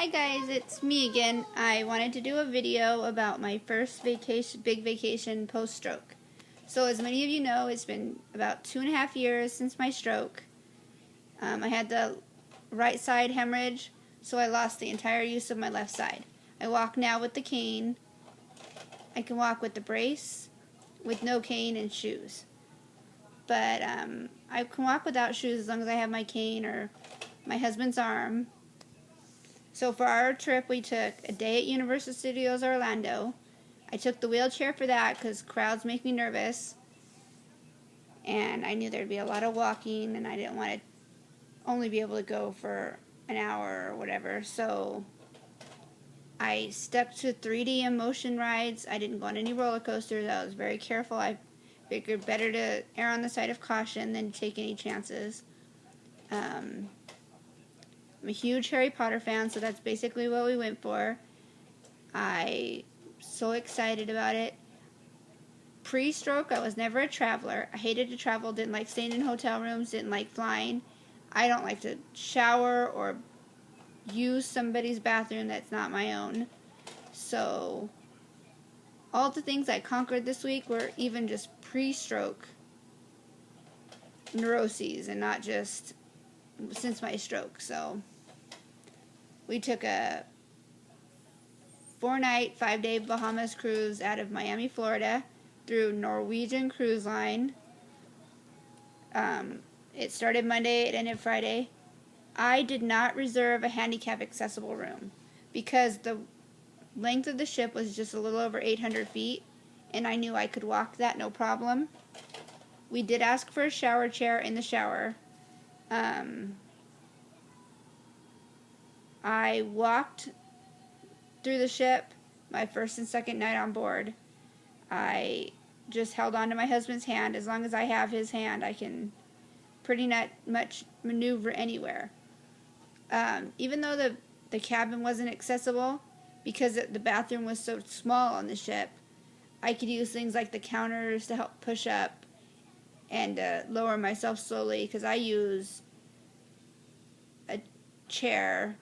Hi guys, it's me again. I wanted to do a video about my first big vacation post-stroke. So as many of you know, it's been about 2.5 years since my stroke. I had the right side hemorrhage, so I lost the entire use of my left side. I walk now with the cane. I can walk with the brace, with no cane and shoes. But I can walk without shoes as long as I have my cane or my husband's arm. So for our trip, we took a day at Universal Studios Orlando. I took the wheelchair for that because crowds make me nervous. And I knew there'd be a lot of walking, and I didn't want to only be able to go for an hour or whatever. So I stuck to 3D and motion rides. I didn't go on any roller coasters. I was very careful. I figured better to err on the side of caution than take any chances. I'm a huge Harry Potter fan, so that's basically what we went for. I'm so excited about it. Pre-stroke, I was never a traveler. I hated to travel, didn't like staying in hotel rooms, didn't like flying. I don't like to shower or use somebody's bathroom that's not my own. So, all the things I conquered this week were even just pre-stroke neuroses and not just since my stroke. So, we took a 4-night, 5-day Bahamas cruise out of Miami, Florida through Norwegian Cruise Line. It started Monday, it ended Friday. I did not reserve a handicap accessible room because the length of the ship was just a little over 800 feet and I knew I could walk that no problem. We did ask for a shower chair in the shower. I walked through the ship my first and second night on board. I just held on to my husband's hand. As long as I have his hand, I can pretty much maneuver anywhere. Even though the cabin wasn't accessible, because the bathroom was so small on the ship, I could use things like the counters to help push up and lower myself slowly, because I use a chair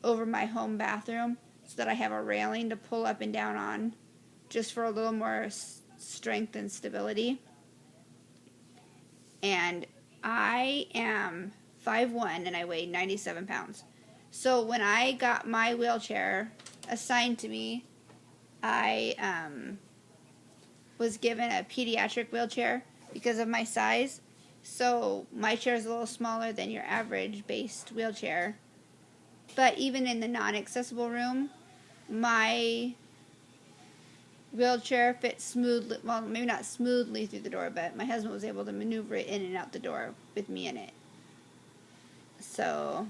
over my home bathroom so that I have a railing to pull up and down on just for a little more strength and stability. And I am 5'1" and I weigh 97 pounds. So when I got my wheelchair assigned to me, I was given a pediatric wheelchair because of my size. So my chair is a little smaller than your average based wheelchair. But even in the non-accessible room, my wheelchair fits smoothly, well, maybe not smoothly through the door, but my husband was able to maneuver it in and out the door with me in it. So,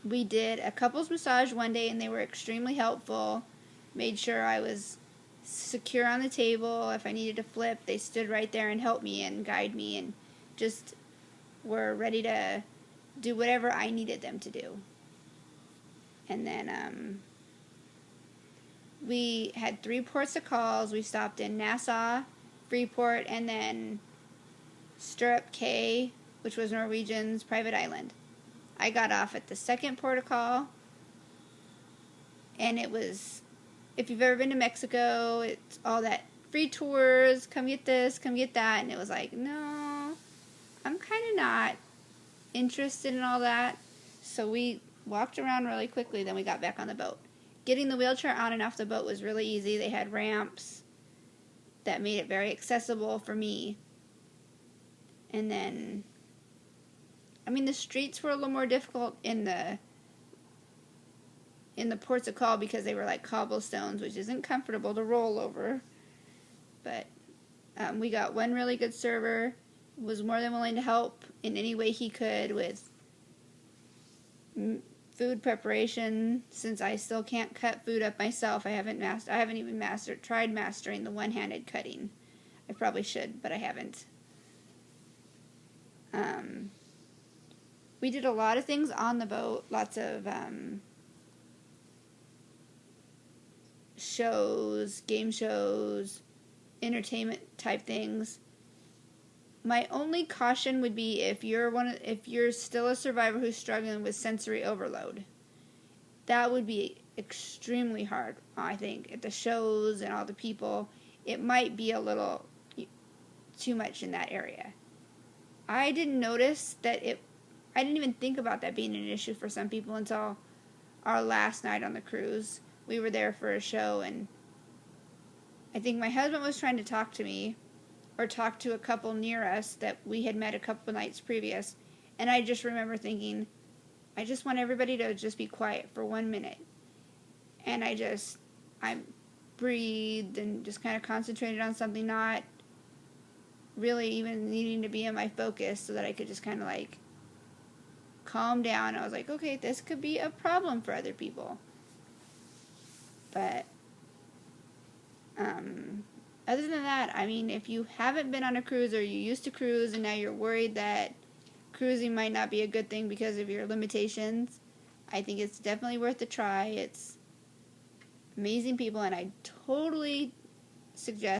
we did a couples massage one day, and they were extremely helpful. Made sure I was secure on the table. If I needed to flip, they stood right there and helped me and guide me, and just were ready to do whatever I needed them to do. And then we had 3 ports of calls. We stopped in Nassau, Freeport, and then Stirrup Cay, which was Norwegian's private island. I got off at the 2nd port of call, and it was, if you've ever been to Mexico, it's all that free tours, come get this, come get that, and it was like, no, I'm kind of not interested in all that. So we walked around really quickly, then we got back on the boat. Getting the wheelchair on and off the boat was really easy. They had ramps that made it very accessible for me. And then, I mean, the streets were a little more difficult in the ports of call because they were like cobblestones, which isn't comfortable to roll over. But we got one really good server, was more than willing to help in any way he could with food preparation. Since I still can't cut food up myself, I haven't even tried mastering the one-handed cutting. I probably should, but I haven't. We did a lot of things on the boat, lots of shows, game shows, entertainment type things. My only caution would be if you're still a survivor who's struggling with sensory overload. That would be extremely hard, I think, at the shows and all the people. It might be a little too much in that area. I didn't notice I didn't even think about that being an issue for some people until our last night on the cruise. We were there for a show, and I think my husband was trying to talk to me, or talk to a couple near us that we had met a couple nights previous, and I just remember thinking, I just want everybody to just be quiet for 1 minute. And I breathed and just kind of concentrated on something, not really even needing to be in my focus, so that I could just kind of like calm down. I was like, okay, this could be a problem for other people. But other than that, I mean, if you haven't been on a cruise, or you used to cruise and now you're worried that cruising might not be a good thing because of your limitations, I think it's definitely worth a try. It's amazing people, and I totally suggest